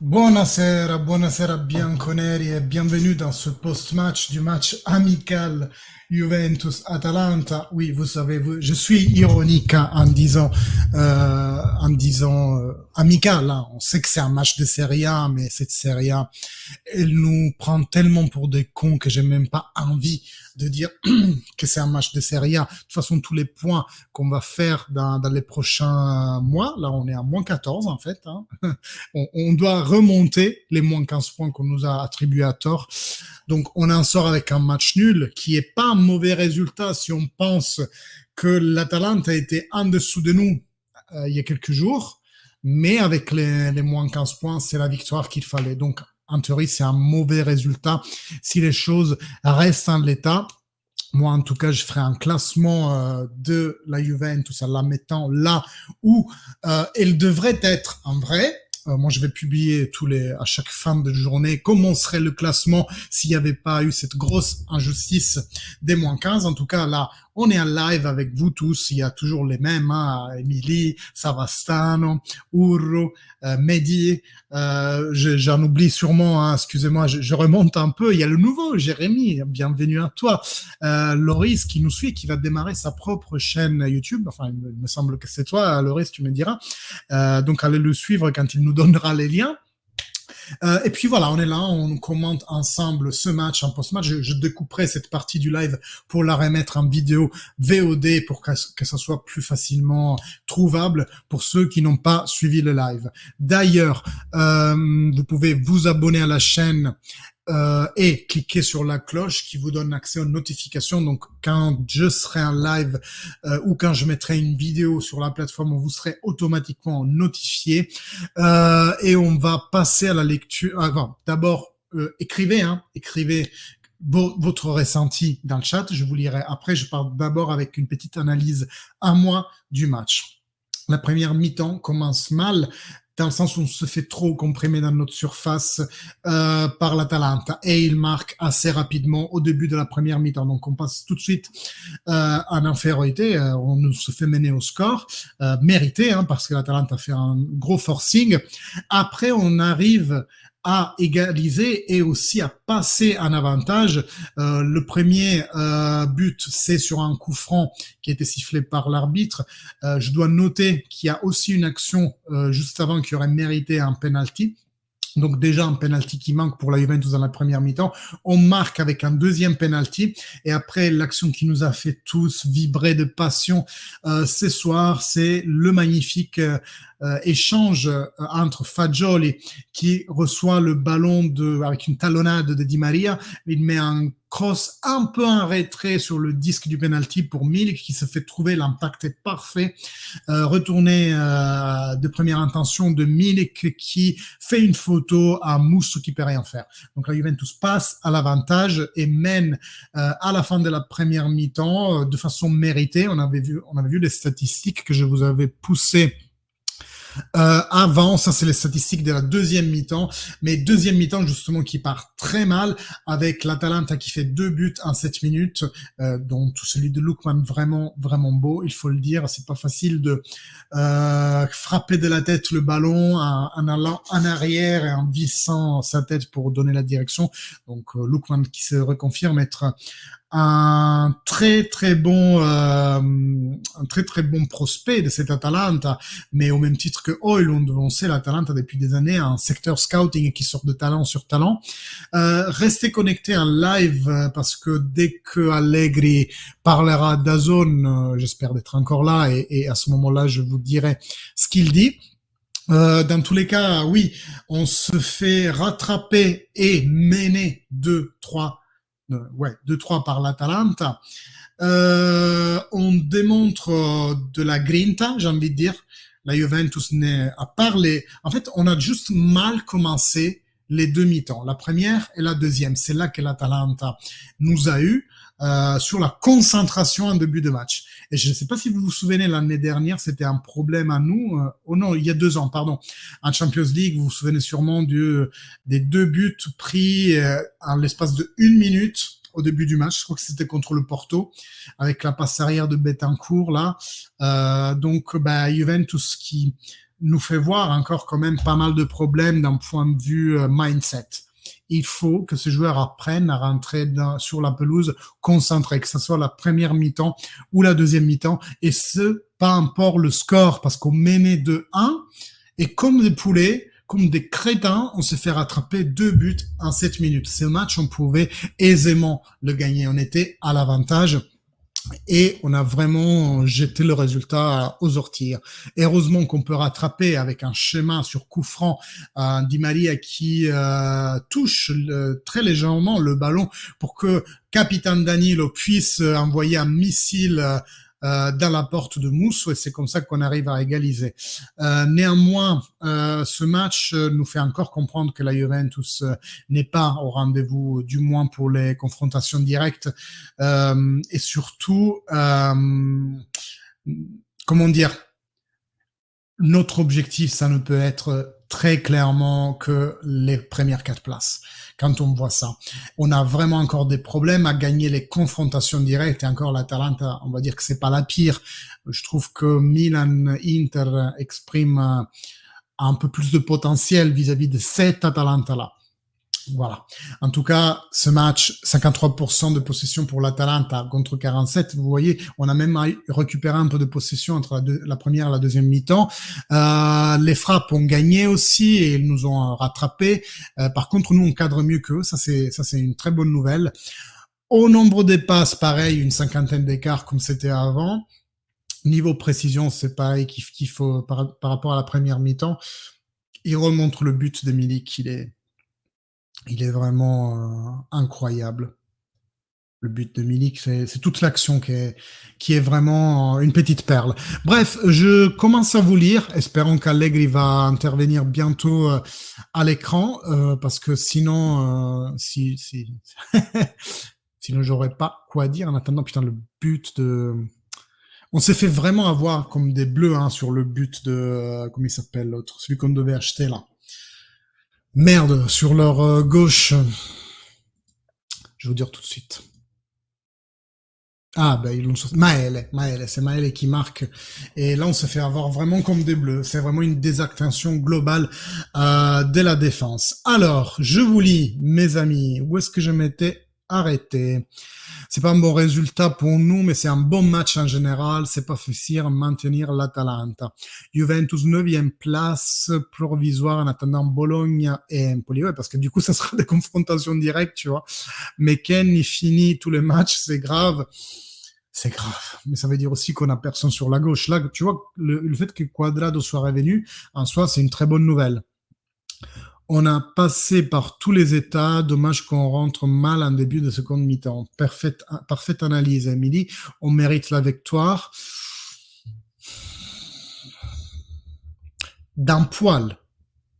Buonasera, buonasera bianconeri e bienvenue dans ce post-match du match amical Juventus-Atalanta. Oui, vous savez, je suis ironique hein, en disant amical. Hein. On sait que c'est un match de Serie A, mais cette Serie A, elle nous prend tellement pour des cons que j'ai même pas envie de dire que c'est un match de Serie A. De toute façon, tous les points qu'on va faire dans les prochains mois, là on est à moins 14 en fait, hein, on doit remonter les moins 15 points qu'on nous a attribués à tort. Donc on en sort avec un match nul qui est pas un mauvais résultat si on pense que l'Atalante a été en dessous de nous il y a quelques jours, mais avec les moins 15 points, c'est la victoire qu'il fallait. Donc en théorie, c'est un mauvais résultat si les choses restent en l'état. Moi, en tout cas, je ferai un classement de la Juventus en la mettant là où elle devrait être en vrai. Moi, je vais publier à chaque fin de journée comment serait le classement s'il n'y avait pas eu cette grosse injustice des moins 15. En tout cas, là, on est en live avec vous tous. Il y a toujours les mêmes, hein, Emily, Savastano, Urro, Mehdi. J'en oublie sûrement, hein, excusez-moi, je remonte un peu. Il y a le nouveau Jérémy, bienvenue à toi. Loris qui nous suit, qui va démarrer sa propre chaîne YouTube. Enfin, il me semble que c'est toi, Loris, tu me diras. Donc, allez le suivre quand il nous donnera les liens. Et puis voilà, on est là, on commente ensemble ce match en post-match. Je découperai cette partie du live pour la remettre en vidéo VOD pour que ça soit plus facilement trouvable pour ceux qui n'ont pas suivi le live. D'ailleurs, vous pouvez vous abonner à la chaîne et cliquez sur la cloche qui vous donne accès aux notifications. Donc, quand je serai en live ou quand je mettrai une vidéo sur la plateforme, vous serez automatiquement notifié. Et on va passer à la lecture. Enfin, d'abord, écrivez votre ressenti dans le chat. Je vous lirai après. Je pars d'abord avec une petite analyse à moi du match. La première mi-temps commence mal dans le sens où on se fait trop comprimer dans notre surface par l'Atalanta et il marque assez rapidement au début de la première mi-temps. Donc on passe tout de suite en infériorité, on se fait mener au score, mérité hein, parce que l'Atalanta a fait un gros forcing. Après on arrive à égaliser et aussi à passer en avantage. Le premier but, c'est sur un coup franc qui a été sifflé par l'arbitre. Je dois noter qu'il y a aussi une action juste avant qui aurait mérité un penalty. Donc déjà un penalty qui manque pour la Juventus dans la première mi-temps. On marque avec un deuxième penalty et après l'action qui nous a fait tous vibrer de passion ce soir, c'est le magnifique échange entre Fagioli qui reçoit le ballon avec une talonnade de Di Maria. Il met un cross un peu en retrait sur le disque du penalty pour Milik qui se fait trouver, l'impact est parfait. Retourné de première intention de Milik qui fait une photo à Moussou qui peut rien faire. Donc la Juventus passe à l'avantage et mène à la fin de la première mi-temps de façon méritée. On avait vu les statistiques que je vous avais poussées avant, ça c'est les statistiques de la deuxième mi-temps, mais deuxième mi-temps justement qui part très mal avec l'Atalanta qui fait 2 buts en 7 minutes, dont celui de Lookman vraiment vraiment beau, il faut le dire, c'est pas facile de frapper de la tête le ballon en allant en arrière et en vissant sa tête pour donner la direction. Donc Lookman qui se reconfirme être un très très bon prospect de cette Atalanta, mais au même titre que Højlund, on sait l'Atalanta depuis des années un secteur scouting qui sort de talent sur talent. Restez connectés en live parce que dès que Allegri parlera d'Azone, j'espère d'être encore là et à ce moment-là je vous dirai ce qu'il dit. Dans tous les cas, oui, on se fait rattraper et mener 2-3 par l'Atalanta. On démontre de la grinta, j'ai envie de dire. La Juventus n'est à part En fait, on a juste mal commencé les deux mi-temps, la première et la deuxième. C'est là que l'Atalanta nous a eu sur la concentration en début de match. Et je ne sais pas si vous vous souvenez, l'année dernière, c'était un problème à nous. Oh non, il y a 2 ans, pardon. En Champions League, vous vous souvenez sûrement des 2 buts pris en l'espace de 1 minute au début du match. Je crois que c'était contre le Porto, avec la passe arrière de Betancourt, là. Donc, Juventus qui nous fait voir encore quand même pas mal de problèmes d'un point de vue mindset. Il faut que ces joueurs apprennent à rentrer sur la pelouse concentrés, que ce soit la première mi-temps ou la deuxième mi-temps, et ce, pas importe le score, parce qu'on menait 2-1, et comme des poulets, comme des crétins, on s'est fait rattraper 2 buts en 7 minutes. Ce match, on pouvait aisément le gagner. On était à l'avantage et on a vraiment jeté le résultat aux orties. Heureusement qu'on peut rattraper avec un schéma sur coup franc Di Maria qui touche très légèrement le ballon pour que Capitaine Danilo puisse envoyer un missile dans la porte de Mousso, et c'est comme ça qu'on arrive à égaliser. Néanmoins, ce match nous fait encore comprendre que la Juventus n'est pas au rendez-vous, du moins pour les confrontations directes, et surtout, comment dire, notre objectif, ça ne peut être très clairement que les premières 4 places. Quand on voit ça, on a vraiment encore des problèmes à gagner les confrontations directes, et encore l'Atalanta, on va dire que c'est pas la pire. Je trouve que Milan-Inter exprime un peu plus de potentiel vis-à-vis de cette Atalanta-là. Voilà. En tout cas, ce match, 53% de possession pour l'Atalanta contre 47. Vous voyez, on a même récupéré un peu de possession entre la première et la deuxième mi-temps. Les frappes ont gagné aussi et ils nous ont rattrapés. Par contre, nous, on cadre mieux qu'eux. Ça, c'est une très bonne nouvelle. Au nombre des passes, pareil, une cinquantaine d'écarts comme c'était avant. Niveau précision, c'est pareil qu'il faut par rapport à la première mi-temps. Il remonte le but de Milik, il est vraiment incroyable. Le but de Milik, c'est toute l'action qui est vraiment une petite perle. Bref, je commence à vous lire, espérons qu'Allegri va intervenir bientôt à l'écran, parce que sinon, sinon j'aurais pas quoi dire. En attendant, putain, le but de... On s'est fait vraiment avoir comme des bleus sur le but de... comment il s'appelle l'autre? Celui qu'on devait acheter là. Merde, sur leur gauche. Je vais vous dire tout de suite. Ah, ben, ils l'ont sorti. Maëlle, c'est Maëlle qui marque. Et là, on se fait avoir vraiment comme des bleus. C'est vraiment une désattention globale de la défense. Alors, je vous lis, mes amis, où est-ce que je m'étais arrêté? C'est pas un bon résultat pour nous, mais c'est un bon match en général. C'est pas facile à maintenir l'Atalanta. Juventus 9e place provisoire en attendant Bologne et Empoli. Ouais, parce que du coup, ça sera des confrontations directes, tu vois. Mais Ken, il finit tous les matchs, c'est grave. C'est grave. Mais ça veut dire aussi qu'on a personne sur la gauche. Là, tu vois, le fait que Quadrado soit revenu, en soi, c'est une très bonne nouvelle. On a passé par tous les états. Dommage qu'on rentre mal en début de seconde mi-temps. Parfaite analyse, Émilie. On mérite la victoire. D'un poil.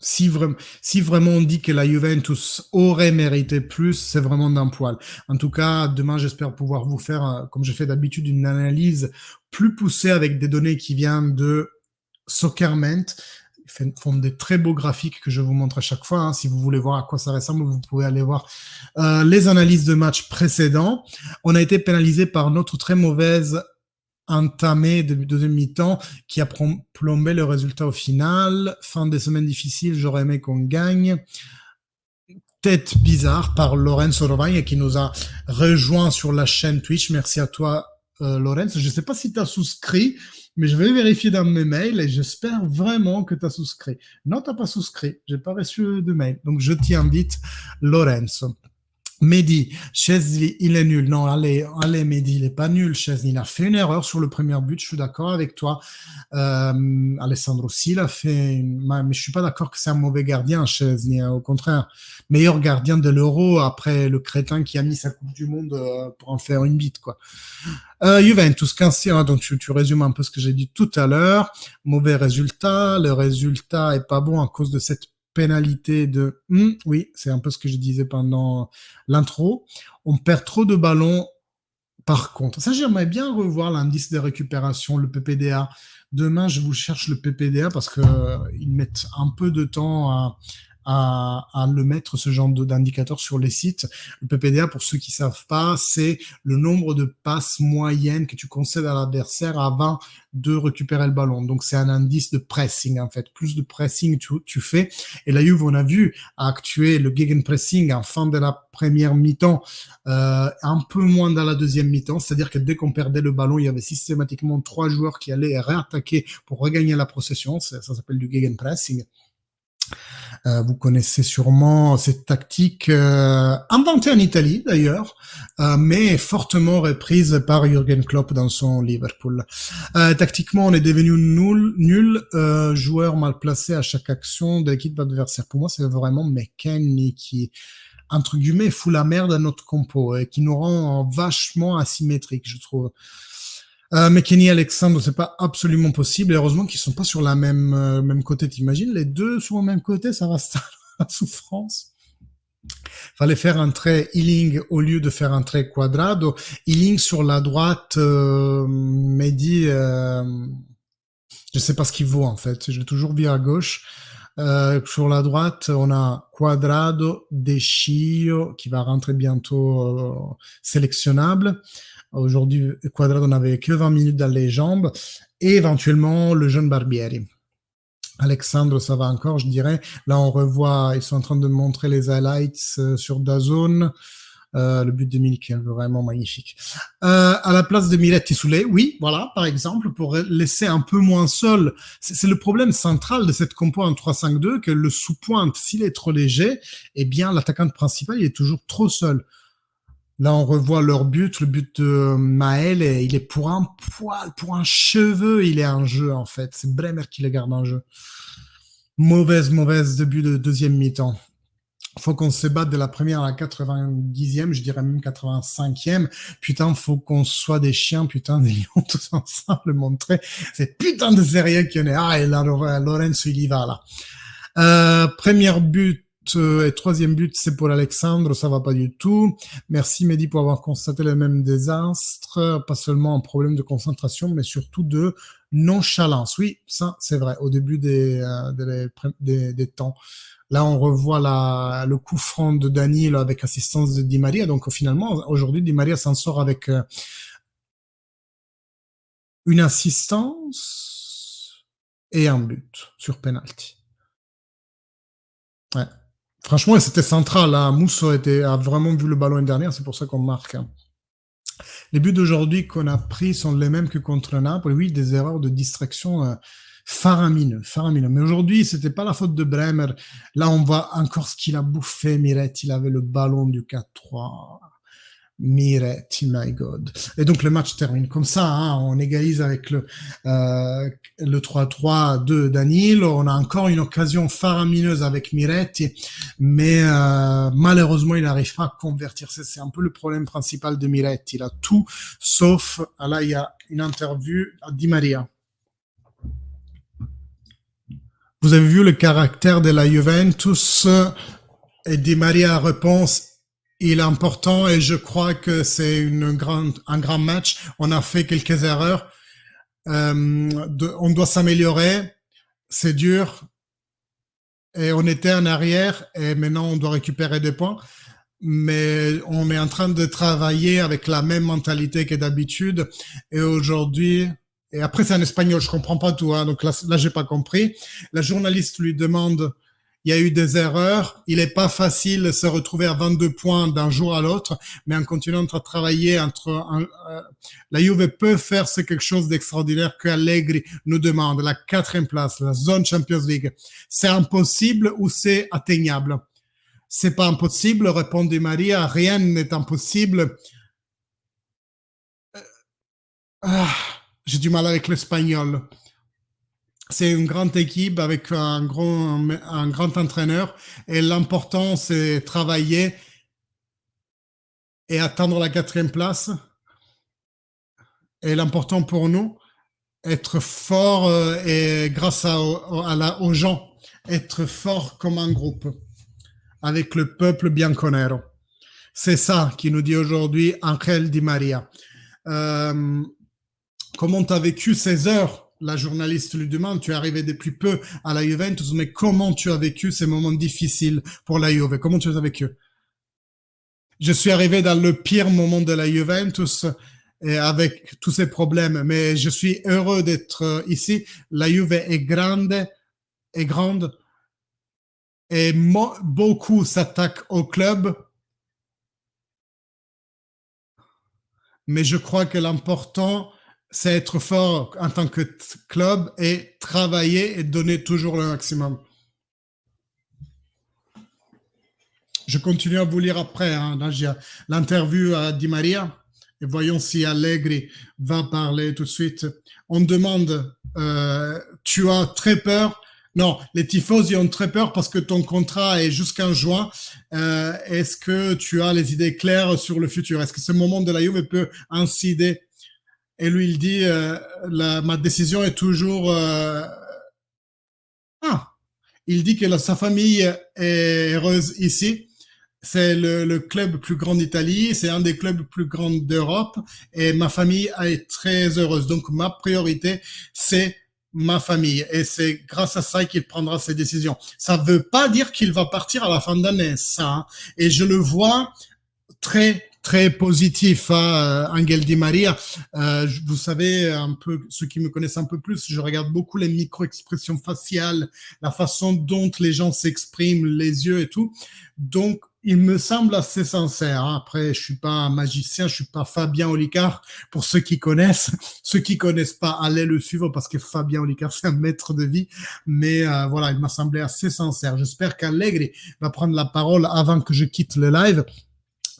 Si vraiment on dit que la Juventus aurait mérité plus, c'est vraiment d'un poil. En tout cas, demain, j'espère pouvoir vous faire, comme je fais d'habitude, une analyse plus poussée avec des données qui viennent de Soccerment. Ils font des très beaux graphiques que je vous montre à chaque fois. Si vous voulez voir à quoi ça ressemble, vous pouvez aller voir les analyses de matchs précédents. On a été pénalisé par notre très mauvaise entamé de deuxième mi-temps qui a plombé le résultat au final. Fin des semaines difficiles, j'aurais aimé qu'on gagne. Tête bizarre par Lorenzo Rovagna qui nous a rejoint sur la chaîne Twitch. Merci à toi, Lorenzo. Je ne sais pas si tu as souscrit, mais je vais vérifier dans mes mails et j'espère vraiment que tu as souscrit. Non, tu n'as pas souscrit. J'ai pas reçu de mail. Donc, je t'y invite, Lorenzo. Mehdi, Chesney, il est nul. Non, allez, Mehdi, il est pas nul. Chesney, il a fait une erreur sur le premier but. Je suis d'accord avec toi. Alessandro aussi, il a fait mais je suis pas d'accord que c'est un mauvais gardien, Chesney. Au contraire, meilleur gardien de l'Euro après le crétin qui a mis sa Coupe du Monde pour en faire une bite, quoi. Juventus, 15, donc tu résumes un peu ce que j'ai dit tout à l'heure. Mauvais résultat. Le résultat est pas bon à cause de cette pénalité de... oui, c'est un peu ce que je disais pendant l'intro. On perd trop de ballons par contre. Ça, j'aimerais bien revoir l'indice de récupération, le PPDA. Demain, je vous cherche le PPDA parce que ils mettent un peu de temps à le mettre, ce genre d'indicateur sur les sites. Le PPDA, pour ceux qui savent pas, c'est le nombre de passes moyennes que tu concèdes à l'adversaire avant de récupérer le ballon. Donc, c'est un indice de pressing, en fait. Plus de pressing tu fais. Et la Juve, on a vu, a actué le gegenpressing en fin de la première mi-temps, un peu moins dans la deuxième mi-temps. C'est-à-dire que dès qu'on perdait le ballon, il y avait systématiquement 3 joueurs qui allaient réattaquer pour regagner la possession. Ça s'appelle du gegenpressing. Vous connaissez sûrement cette tactique inventée en Italie d'ailleurs, mais fortement reprise par Jürgen Klopp dans son Liverpool. Tactiquement, on est devenu nul, joueur mal placé à chaque action de l'équipe adversaire. Pour moi, c'est vraiment McKennie qui, entre guillemets, fout la merde à notre compo et qui nous rend vachement asymétrique, je trouve. McKennie et Alexandre, c'est pas absolument possible. Et heureusement qu'ils sont pas sur la même côté. T'imagines, les deux sur le même côté, ça va se la souffrance. Fallait faire un trait Ealing au lieu de faire un trait Quadrado. Ealing sur la droite, Mehdi, je sais pas ce qu'il vaut en fait. Je l'ai toujours vu à gauche. Sur la droite, on a Quadrado, Deschio, qui va rentrer bientôt sélectionnable. Aujourd'hui, Quadrado n'avait que 20 minutes dans les jambes. Et éventuellement, le jeune Barbieri. Alexandre, ça va encore, je dirais. Là, on revoit, ils sont en train de montrer les highlights sur DAZN. Le but de Milik est vraiment magnifique. À la place de Miretti Soulé, oui, voilà, par exemple, pour laisser un peu moins seul. C'est le problème central de cette compo en 3-5-2, que le sous-pointe, s'il est trop léger, eh bien, l'attaquant principal, il est toujours trop seul. Là, on revoit leur but, le but de Maël, et il est pour un poil, pour un cheveu, il est en jeu, en fait. C'est Bremer qui le garde en jeu. Mauvaise début de deuxième mi-temps. Faut qu'on se batte de la première à la 90e, je dirais même 85e. Putain, faut qu'on soit des chiens, putain, des lions tous ensemble montrer. C'est putain de sérieux qu'il y en a. Ah, et là, Lorenzo, il y va, là. Premier but, et troisième but, c'est pour Alexandre, ça va pas du tout. Merci Mehdi pour avoir constaté le même désastre, pas seulement un problème de concentration, mais surtout de nonchalance. Oui, ça c'est vrai, au début des temps. Là, on revoit le coup franc de Danilo avec assistance de Di Maria. Donc finalement, aujourd'hui, Di Maria s'en sort avec une assistance et un but sur penalty. Ouais. Franchement, c'était central. Hein. Musso a vraiment vu le ballon l'année dernière, c'est pour ça qu'on marque. Hein. Les buts d'aujourd'hui qu'on a pris sont les mêmes que contre Naples. Oui, des erreurs de distraction faramineux. Mais aujourd'hui, c'était pas la faute de Bremer. Là, on voit encore ce qu'il a bouffé. Miretti, il avait le ballon du 4-3. Miretti, my God. Et donc le match termine comme ça, hein, on égalise avec le 3-3 de Danilo, on a encore une occasion faramineuse avec Miretti, mais malheureusement il n'arrive pas à convertir. C'est un peu le problème principal de Miretti, il a tout sauf, là il y a une interview à Di Maria. Vous avez vu le caractère de la Juventus et Di Maria réponse. Il est important et je crois que c'est un grand match. On a fait quelques erreurs. On doit s'améliorer. C'est dur. Et on était en arrière et maintenant on doit récupérer des points. Mais on est en train de travailler avec la même mentalité que d'habitude. Et aujourd'hui, et après c'est en espagnol, je comprends pas tout. Hein, donc là j'ai pas compris. La journaliste lui demande. Il y a eu des erreurs. Il n'est pas facile de se retrouver à 22 points d'un jour à l'autre, mais en continuant à travailler la Juve peut faire quelque chose d'extraordinaire que Allegri nous demande, la 4e place, la zone Champions League. C'est impossible ou c'est atteignable? C'est pas impossible, répond Di Maria. Rien n'est impossible. J'ai du mal avec l'espagnol. C'est une grande équipe avec un grand entraîneur et l'important c'est travailler et atteindre la 4e place. Et l'important pour nous, être fort et grâce aux gens, être fort comme un groupe avec le peuple bianconero. C'est ça qui nous dit aujourd'hui Ángel Di Maria. Comment tu as vécu ces heures la journaliste lui demande, tu es arrivé depuis peu à la Juventus, mais comment tu as vécu ces moments difficiles pour la Juve? Comment tu les as vécus? Je suis arrivé dans le pire moment de la Juventus et avec tous ces problèmes, mais je suis heureux d'être ici. La Juve est grande et beaucoup s'attaquent au club, mais je crois que l'important, c'est être fort en tant que club et travailler et donner toujours le maximum. Je continue à vous lire après. Hein. Là, j'ai l'interview à Di Maria. Et voyons si Allegri va parler tout de suite. On demande, tu as très peur? Non, les tifosi ont très peur parce que ton contrat est jusqu'en juin. Est-ce que tu as les idées claires sur le futur? Est-ce que ce moment de la Juve peut incider? Et lui, il dit, ma décision est toujours... Ah, il dit que sa famille est heureuse ici. C'est le club plus grand d'Italie, c'est un des clubs plus grands d'Europe et ma famille est très heureuse. Donc ma priorité, c'est ma famille et c'est grâce à ça qu'il prendra ses décisions. Ça ne veut pas dire qu'il va partir à la fin d'année, ça. Hein. Et je le vois très positif, hein, Angel Di Maria. Vous savez, un peu, ceux qui me connaissent un peu plus, je regarde beaucoup les micro-expressions faciales, la façon dont les gens s'expriment, les yeux et tout. Donc, il me semble assez sincère. Hein. Après, je suis pas un magicien, je suis pas Fabien Olicard. Pour ceux qui connaissent, ceux qui connaissent pas, allez le suivre parce que Fabien Olicard, c'est un maître de vie. Mais voilà, il m'a semblé assez sincère. J'espère qu'Allegri va prendre la parole avant que je quitte le live.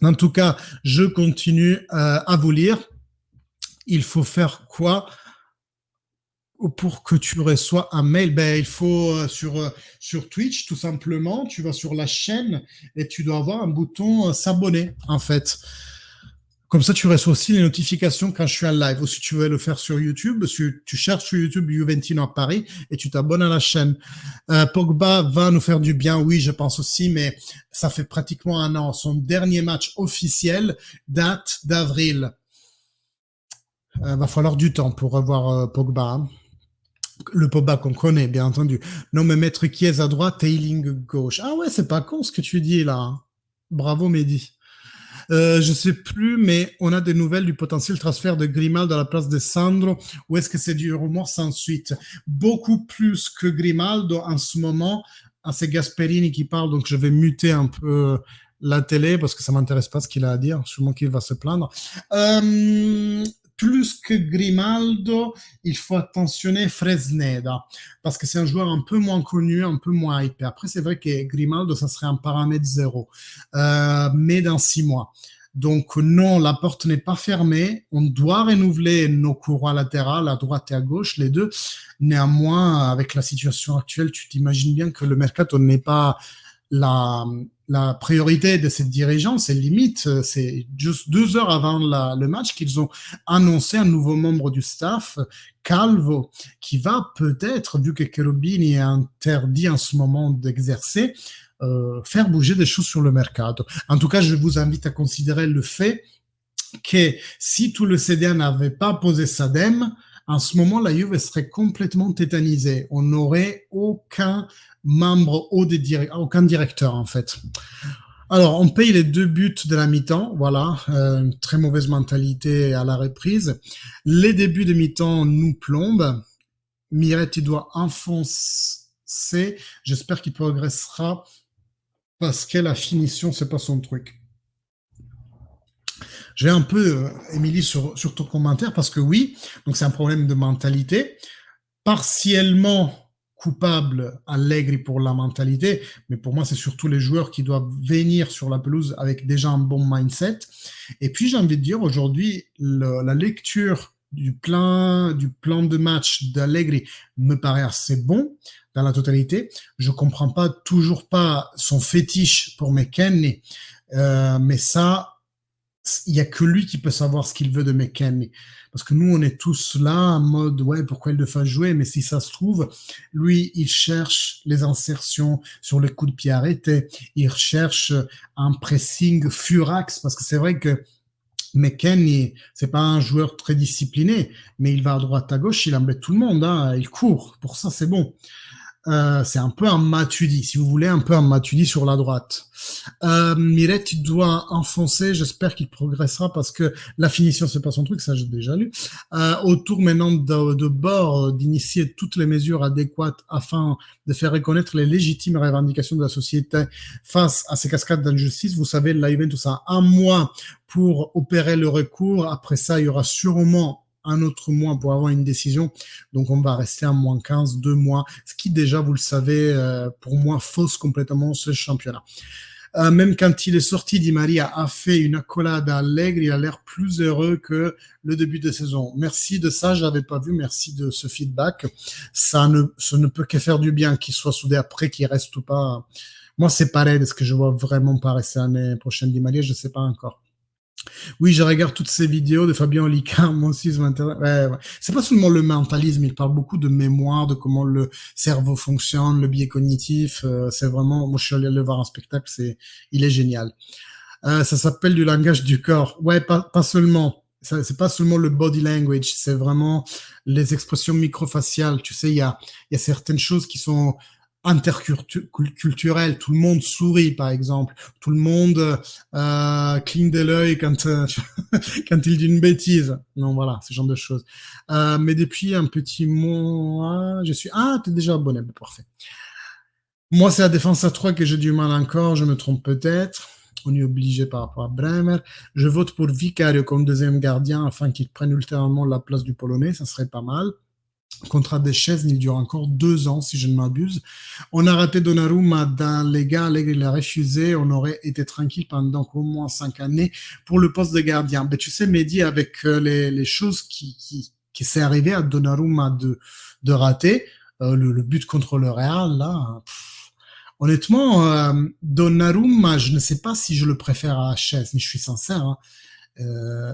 En tout cas, je continue à vous lire. Il faut faire quoi pour que tu reçois un mail? Ben, il faut sur Twitch, tout simplement, tu vas sur la chaîne et tu dois avoir un bouton s'abonner, en fait. Comme ça, tu reçois aussi les notifications quand je suis en live. Ou si tu veux le faire sur YouTube, tu cherches sur YouTube Juventino à Paris et tu t'abonnes à la chaîne. Pogba va nous faire du bien, oui, je pense aussi, mais ça fait pratiquement un an. Son dernier match officiel date d'avril. Va falloir du temps pour revoir Pogba. Hein. Le Pogba qu'on connaît, bien entendu. Non, mais mettre Chiesa à droite, Tailing gauche. Ah ouais, c'est pas con ce que tu dis là. Bravo, Mehdi. Je sais plus, mais on a des nouvelles du potentiel transfert de Grimaldo à la place de Sandro, ou est-ce que c'est du rumeur sans suite? Beaucoup plus que Grimaldo en ce moment. Ah, c'est Gasperini qui parle, donc je vais muter un peu la télé parce que ça m'intéresse pas ce qu'il a à dire, sûrement qu'il va se plaindre. Plus que Grimaldo, il faut attentionner Fresneda, parce que c'est un joueur un peu moins connu, un peu moins hypé. Après, c'est vrai que Grimaldo, ça serait un paramètre zéro, mais dans 6 mois. Donc non, la porte n'est pas fermée. On doit renouveler nos courroies latérales à droite et à gauche, les deux. Néanmoins, avec la situation actuelle, tu t'imagines bien que le mercato n'est pas la priorité de ces dirigeants, c'est limite, c'est juste 2 heures avant le match qu'ils ont annoncé un nouveau membre du staff, Calvo, qui va peut-être, vu que Cherubini est interdit en ce moment d'exercer, faire bouger des choses sur le mercato. En tout cas, je vous invite à considérer le fait que si tout le CDA n'avait pas posé sa dème, en ce moment, la Juve serait complètement tétanisée. On n'aurait aucun membre aucun directeur, en fait. Alors, on paye les 2 buts de la mi-temps, voilà, une très mauvaise mentalité à la reprise. Les débuts de mi-temps nous plombent. Miretti doit enfoncer. J'espère qu'il progressera parce que la finition, c'est pas son truc. J'ai un peu, Émilie, sur ton commentaire, parce que oui, donc c'est un problème de mentalité, partiellement coupable Allegri pour la mentalité, mais pour moi, c'est surtout les joueurs qui doivent venir sur la pelouse avec déjà un bon mindset. Et puis, j'ai envie de dire, aujourd'hui, la lecture du plan de match d'Allegri me paraît assez bon dans la totalité. Je comprends toujours pas son fétiche pour McKennie, mais ça, il y a que lui qui peut savoir ce qu'il veut de McKennie. Parce que nous, on est tous là en mode, ouais, pourquoi il le fait jouer? Mais si ça se trouve, lui, il cherche les insertions sur les coups de pied arrêtés. Il cherche un pressing furax. Parce que c'est vrai que Mais Ken, c'est pas un joueur très discipliné, mais il va à droite à gauche, il embête tout le monde, hein, il court. Pour ça, c'est bon. C'est un peu un Matuidi, si vous voulez, un peu un Matuidi sur la droite. Miret, il doit enfoncer, j'espère qu'il progressera parce que la finition, c'est pas son truc, ça j'ai déjà lu. Autour maintenant de bord, d'initier toutes les mesures adéquates afin de faire reconnaître les légitimes revendications de la société face à ces cascades d'injustice. Vous savez, la Juventus a un mois pour opérer le recours. Après ça, il y aura sûrement un autre mois pour avoir une décision. Donc, on va rester à moins 15, 2 mois, ce qui déjà, vous le savez, pour moi, fausse complètement ce championnat. Même quand il est sorti, Di Maria a fait une accolade à Allegri, il a l'air plus heureux que le début de saison. Merci de ça, je l'avais pas vu, merci de ce feedback. Ça ne peut que faire du bien qu'il soit soudé après, qu'il reste ou pas. Moi, c'est pareil, est-ce que je vois vraiment pas rester l'année prochaine Di Maria, je sais pas encore. Oui, je regarde toutes ces vidéos de Fabien Olicard, moi aussi, ça m'intéresse. Ouais, ouais. C'est pas seulement le mentalisme, il parle beaucoup de mémoire, de comment le cerveau fonctionne, le biais cognitif. C'est vraiment, moi, je suis allé le voir en spectacle, il est génial. Ça s'appelle du langage du corps. Ouais, pas seulement. C'est pas seulement le body language, c'est vraiment les expressions microfaciales. Tu sais, il y a certaines choses qui sont interculturelles. Tout le monde sourit, par exemple. Tout le monde cligne de l'œil quand quand il dit une bêtise. Non, voilà, ce genre de choses. Mais depuis un petit mois, je suis... Ah, t'es déjà abonné, parfait. Moi, c'est la défense à 3 que j'ai du mal encore, je me trompe peut-être. On est obligé par rapport à Bremer. Je vote pour Vicario comme deuxième gardien afin qu'il prenne ultérieurement la place du Polonais, ça serait pas mal. Contrat de Chesney, il dure encore 2 ans, si je ne m'abuse. On a raté Donnarumma dans les gars, il a refusé, on aurait été tranquille pendant au moins 5 années pour le poste de gardien. Mais tu sais, Mehdi, avec les choses qui s'est arrivé à Donnarumma de rater, le but contre le Real, là, honnêtement, Donnarumma, je ne sais pas si je le préfère à Chesney, je suis sincère, hein.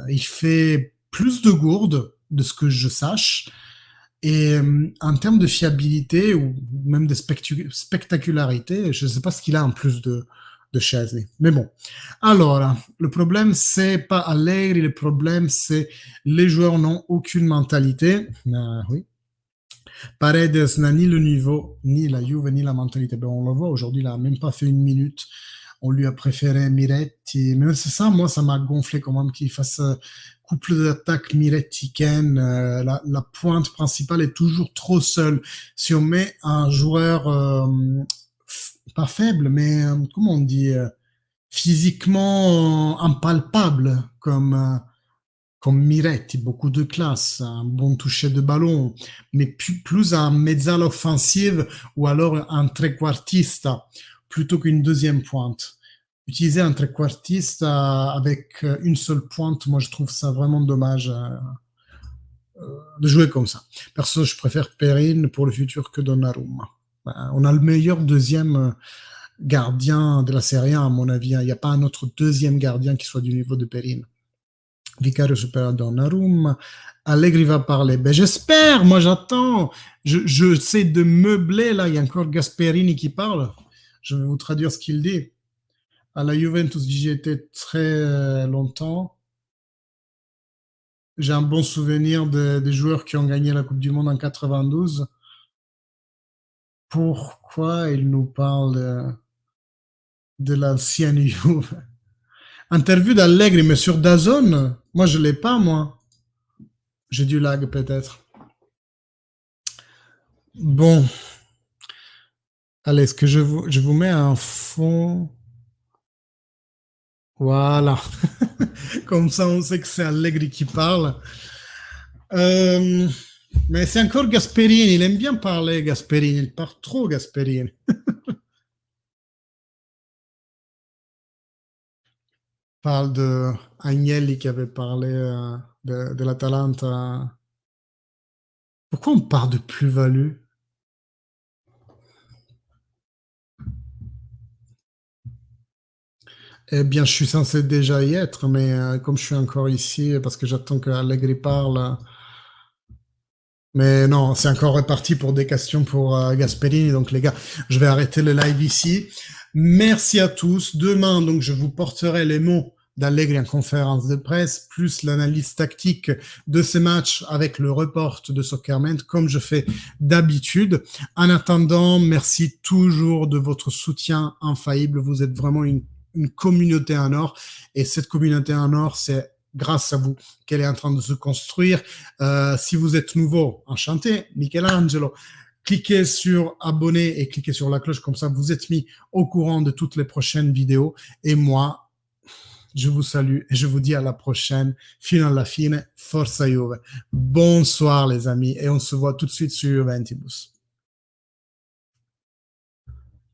Il fait plus de gourdes, de ce que je sache. Et en termes de fiabilité ou même de spectacularité, je ne sais pas ce qu'il a en plus de Chesney. Mais bon. Alors, le problème, c'est pas Allegri, le problème, c'est les joueurs n'ont aucune mentalité. Oui. Paredes n'a ni le niveau, ni la Juve, ni la mentalité. Ben, on le voit, aujourd'hui, il n'a même pas fait une minute. On lui a préféré Miretti. Mais c'est ça, moi, ça m'a gonflé quand même qu'il fasse couple d'attaque Miretti-Ken. La pointe principale est toujours trop seule. Si on met un joueur, pas faible, mais comment on dit, physiquement impalpable, comme Miretti, beaucoup de classe, un bon toucher de ballon, mais plus un mezzala offensive ou alors un trequartista plutôt qu'une deuxième pointe. Utiliser un trequartista avec une seule pointe, moi je trouve ça vraiment dommage de jouer comme ça. Perso, je préfère Perin pour le futur que Donnarumma. On a le meilleur deuxième gardien de la Serie A, à mon avis. Il n'y a pas un autre deuxième gardien qui soit du niveau de Perin. Vicario supérieur Donnarumma. Allegri va parler. Ben, j'espère, moi j'attends. Je sais de meubler, là, il y a encore Gasperini qui parle. Je vais vous traduire ce qu'il dit. À la Juventus, j'y étais très longtemps. J'ai un bon souvenir des joueurs qui ont gagné la Coupe du Monde en 92. Pourquoi il nous parle de l'ancienne Juve? Interview d'Allegri, mais sur DAZN, moi je l'ai pas, moi. J'ai du lag peut-être. Bon, allez, est-ce que je vous mets un fond? Voilà. Comme ça, on sait que c'est Allegri qui parle. Mais c'est encore Gasperini. Il aime bien parler, Gasperini. Il parle trop, Gasperini. Parle de Agnelli qui avait parlé de l'Atalanta. Pourquoi on parle de plus-value? Eh bien, je suis censé déjà y être, mais comme je suis encore ici, parce que j'attends que Allegri parle. Mais non, c'est encore reparti pour des questions pour Gasperini. Donc les gars, je vais arrêter le live ici. Merci à tous. Demain, donc, je vous porterai les mots d'Allegri en conférence de presse, plus l'analyse tactique de ces matchs avec le report de Soccerment, comme je fais d'habitude. En attendant, merci toujours de votre soutien infaillible. Vous êtes vraiment une communauté en or. Et cette communauté en or, c'est grâce à vous qu'elle est en train de se construire. Si vous êtes nouveau, enchanté, Michelangelo. Cliquez sur abonner et cliquez sur la cloche, comme ça vous êtes mis au courant de toutes les prochaines vidéos. Et moi, je vous salue et je vous dis à la prochaine. Fino alla fine, Forza Juve. Bonsoir les amis et on se voit tout de suite sur Juventibus.